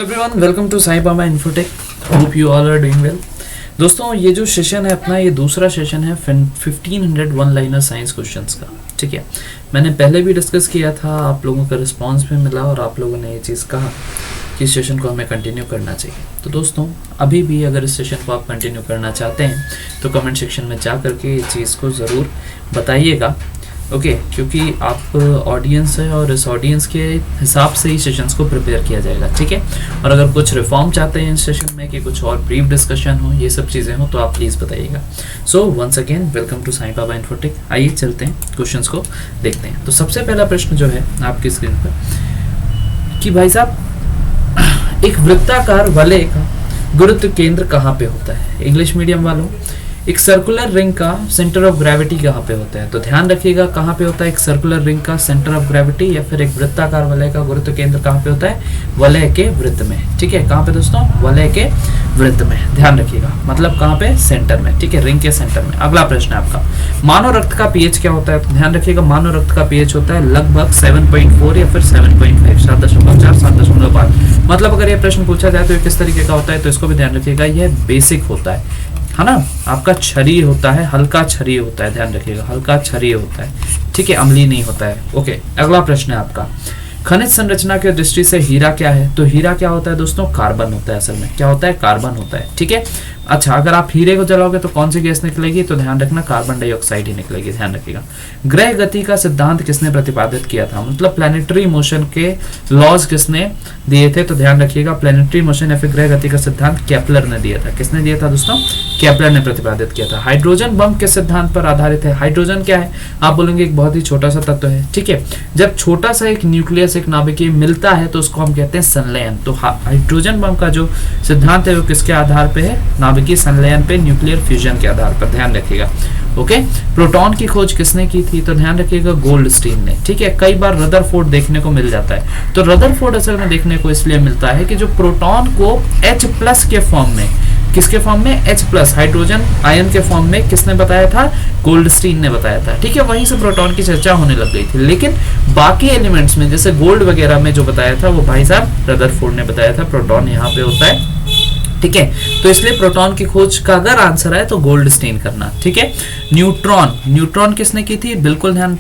Everyone, welcome to Sai Baba Infotech. Hope you all are doing well. दोस्तों, ये जो session है अपना, ये दूसरा सेशन है 1500 वन लाइनर साइंस क्वेश्चंस का। ठीक है, मैंने पहले भी डिस्कस किया था, आप लोगों का रिस्पांस भी मिला और आप लोगों ने ये चीज़ कहा कि इस सेशन को हमें कंटिन्यू करना चाहिए। तो दोस्तों, अभी भी अगर इस सेशन को आप कंटिन्यू करना चाहते हैं तो कमेंट सेक्शन में जा करके ये चीज़ को ज़रूर बताइएगा। ओके, क्योंकि आप ऑडियंस है और इस ऑडियंस के हिसाब से ही सेशंस को प्रिपेयर किया जाएगा। ठीक है, और अगर कुछ रिफॉर्म चाहते हैं इस सेशन में कि कुछ और ब्रीफ डिस्कशन हो, ये सब चीज़ें हो, तो आप प्लीज़ बताइएगा। So once again welcome to Sai Baba Infotech. आइए चलते हैं, क्वेश्चंस को देखते हैं। तो सबसे पहला प्रश्न जो है आपकी स्क्रीन पर कि भाई साहब, एक वृत्ताकार वलय का गुरुत्व केंद्र कहाँ पे होता है? इंग्लिश मीडियम वालों, एक सर्कुलर रिंग का सेंटर ऑफ ग्रेविटी कहाँ पे होता है? तो ध्यान रखिएगा, कहाँ पे होता है एक सर्कुलर रिंग का सेंटर ऑफ ग्रेविटी, या फिर एक वृत्ताकार वलय का गुरुत्व केंद्र कहाँ पे होता है? वलय के वृत्त में। ठीक है, कहाँ पे दोस्तों? वलय के वृत्त में। ध्यान रखिएगा, मतलब कहाँ पे? सेंटर में। ठीक है, रिंग के सेंटर में। अगला प्रश्न है आपका, मानव रक्त का पीएच क्या होता है? तो ध्यान रखिएगा, मानव रक्त का पीएच होता है लगभग 7.4 या फिर 7.5, 7.4, 7.5। मतलब अगर ये प्रश्न पूछा जाए तो ये किस तरीके का होता है, तो इसको भी ध्यान रखिएगा, यह बेसिक होता है ना। आपका क्षारीय होता है, हल्का क्षारीय होता है। ध्यान रखिएगा, हल्का क्षारीय होता है। ठीक है, अम्लीय नहीं होता है। ओके, अगला प्रश्न है आपका, खनिज संरचना की दृष्टि से हीरा क्या है? तो हीरा क्या होता है दोस्तों? कार्बन होता है। असल में क्या होता है? कार्बन होता है। ठीक है, अच्छा, अगर आप हीरे को जलाओगे तो कौन सी गैस निकलेगी? तो ध्यान रखना, कार्बन डाइऑक्साइड ही निकलेगी। ध्यान रखिएगा। ग्रह गति का सिद्धांत किसने प्रतिपादित किया था? मतलब प्लैनेटरी मोशन के लॉज किसने दिए थे? तो ध्यान रखिएगा, प्लैनेटरी मोशन या फिर ग्रह गति का सिद्धांत केपलर ने दिया था। किसने दिया था दोस्तों? केपलर ने प्रतिपादित किया था। हाइड्रोजन बम किस सिद्धांत पर आधारित है? हाइड्रोजन क्या है? आप बोलेंगे एक बहुत ही छोटा सा तत्व है। ठीक है, जब छोटा सा एक न्यूक्लियस, एक नाभिकीय मिलता है तो उसको हम कहते हैं संलयन। तो हाइड्रोजन बम का जो सिद्धांत है वो किसके आधार पे है? नाभिकीय संलयन पे, न्यूक्लियर फ्यूजन के आधार पर। ध्यान रखिएगा। ओके, प्रोटॉन की खोज किसने की थी? तो ध्यान रखिएगा, गोल्डस्टीन ने। ठीक है, कई बार रदरफोर्ड देखने को मिल जाता है। तो रदरफोर्ड असल में देखने को इसलिए मिलता है कि जो प्रोटॉन को H+ के फॉर्म में, किसके फॉर्म में? H+, हाइड्रोजन आयन के फॉर्म में किसने बताया था? गोल्डस्टीन ने बताया था। ठीक है, वहीं से प्रोटॉन की चर्चा होने लग गई थी। लेकिन बाकी एलिमेंट्स में, जैसे गोल्ड वगैरह में जो बताया था वो भाई साहब रदरफोर्ड ने बताया था। प्रोटॉन यहाँ पे होता है। ठीक है, तो इसलिए प्रोटॉन की खोज का अगर आंसर है तो गोल्डस्टीन करना। ठीक है, न्यूट्रॉन किसने की थी? बिल्कुल ध्यान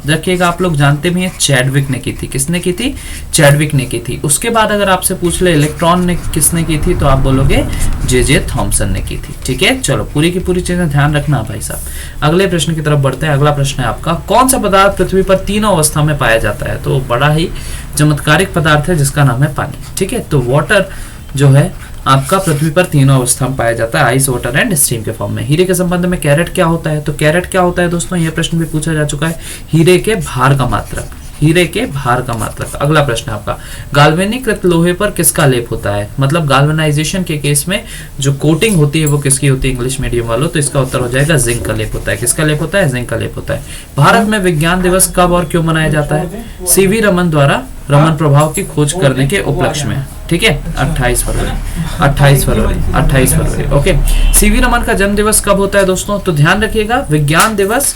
रखिएगा, आप लोग जानते भी हैं, चैडविक ने की थी। किसने की थी? चैडविक ने की थी। उसके बाद अगर आपसे पूछ ले इलेक्ट्रॉन ने किसने की थी, तो आप बोलोगे जे थॉमसन ने की थी। ठीक है, चलो पूरी की पूरी चीजें ध्यान रखना भाई साहब। अगले प्रश्न की तरफ बढ़ते हैं। अगला प्रश्न है आपका, कौन सा पदार्थ पृथ्वी पर तीनों अवस्था में पाया जाता है? तो बड़ा ही चमत्कारिक पदार्थ है जिसका नाम है पानी। ठीक है, तो वाटर जो है आपका पृथ्वी पर तीनों अवस्था में पाया जाता है, आइस, वाटर एंड स्टीम के फॉर्म में। हीरे के संबंध में कैरेट क्या होता है? तो कैरेट क्या होता है दोस्तों? यह प्रश्न भी पूछा जा चुका है। हीरे के भार का मात्रक। हीरे के भार का मात्रक। अगला प्रश्न है आपका, गाल्वेनीकृत लोहे पर किसका लेप होता है? मतलब गाल्वेनाइजेशन के केस में जो कोटिंग होती है वो किसकी होती है इंग्लिश मीडियम वालों? तो इसका उत्तर हो जाएगा जिंक का लेप होता है। किसका लेप होता है? जिंक का लेप होता है। भारत में विज्ञान दिवस कब और क्यों मनाया जाता है? सीवी रमन द्वारा रमन प्रभाव की खोज करने के उपलक्ष्य में। ठीक है, 28 फरवरी। ओके, सीवी रमन का जन्म दिवस कब होता है दोस्तों? तो ध्यान रखिएगा, विज्ञान दिवस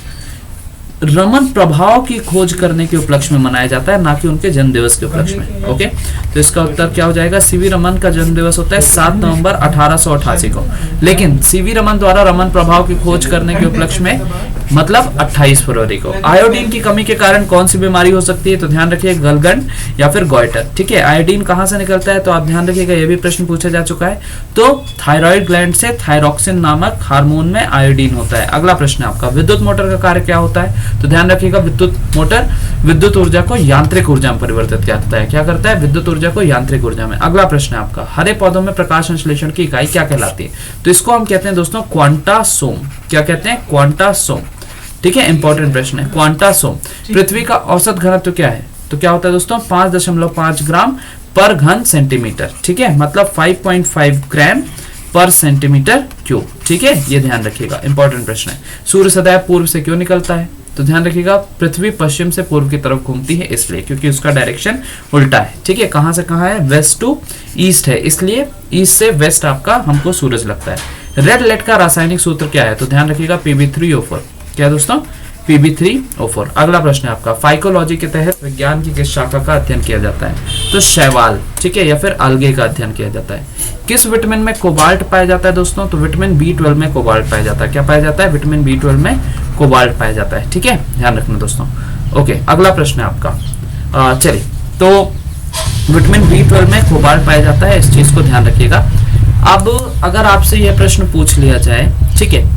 रमन प्रभाव की खोज करने के उपलक्ष्य में मनाया जाता है, ना कि उनके जन्म दिवस के उपलक्ष्य में। ओके, तो इसका उत्तर क्या हो जाएगा? सीवी रमन का जन्म दिवस होता है 7 नवंबर 1888 को। लेकिन सीवी रमन द्वारा रमन प्रभाव की खोज करने के उपलक्ष्य में मतलब 28 फरवरी को। आयोडीन की कमी के कारण कौन सी बीमारी हो सकती है? तो ध्यान रखिए, गलगंड या फिर गॉइटर। ठीक है, आयोडीन कहां से निकलता है? तो आप ध्यान रखिएगा, यह भी प्रश्न पूछा जा चुका है। तो थायराइड ग्लैंड से थायरॉक्सिन नामक हार्मोन में आयोडीन होता है। अगला प्रश्न है आपका, विद्युत मोटर का कार्य क्या होता है? तो ध्यान रखिएगा, विद्युत मोटर विद्युत ऊर्जा को यांत्रिक ऊर्जा में परिवर्तित करता है। क्या करता है? विद्युत ऊर्जा को यांत्रिक ऊर्जा में। अगला प्रश्न है आपका, हरे पौधों में प्रकाश संश्लेषण की इकाई क्या कहलाती है? तो इसको हम कहते हैं दोस्तों क्वांटासोम। क्या कहते हैं? क्वांटासोम। ठीक है, इंपॉर्टेंट प्रश्न है, क्वांटासोम। पृथ्वी का औसत घनत्व क्या है? तो क्या होता है दोस्तों? 5.5 ग्राम पर घन सेंटीमीटर। ठीक है, मतलब 5.5 ग्राम पर सेंटीमीटर क्यूब। ठीक है, ये ध्यान रखिएगा, इंपॉर्टेंट प्रश्न है। सूर्य सदैव पूर्व से क्यों निकलता है? तो ध्यान रखिएगा, पृथ्वी पश्चिम से पूर्व की तरफ घूमती है इसलिए, क्योंकि उसका डायरेक्शन उल्टा है। ठीक है, कहां से कहां है? वेस्ट टू ईस्ट है, इसलिए ईस्ट से वेस्ट आपका हमको सूरज लगता है। रेड लेड का रासायनिक सूत्र क्या है? तो ध्यान रखिएगा, Pb3O4। क्या दोस्तों? Pb3O4। अगला प्रश्न है आपका, फाइकोलॉजी के तहत विज्ञान की किस शाखा का अध्ययन किया जाता है? तो शैवाल, ठीक है, या फिर अलगे का अध्ययन किया जाता है। किस विटामिन में कोबाल्ट पाया जाता है दोस्तों? तो विटामिन B12 में कोबाल्ट पाया जाता है। क्या पाया जाता है? विटामिन B12 में कोबाल्ट पाया जाता है, ठीक है, ध्यान रखना दोस्तों। ओके, अगला प्रश्न है आपका, चलिए, तो विटामिन B12 में कोबाल्ट पाया जाता है, इस चीज को ध्यान रखिएगा। अब अगर आपसे यह प्रश्न पूछ लिया जाए, ठीक है,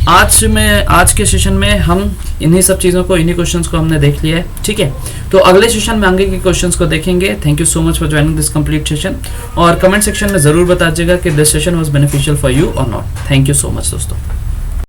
आज के सेशन में हम इन्हीं सब चीज़ों को, इन्हीं क्वेश्चंस को हमने देख लिया है, ठीक है। तो अगले सेशन में आगे के क्वेश्चंस को देखेंगे। Thank you so much for joining this complete session, और कमेंट सेक्शन में ज़रूर बताइएगा कि this session was beneficial for you और not. Thank you so much दोस्तों।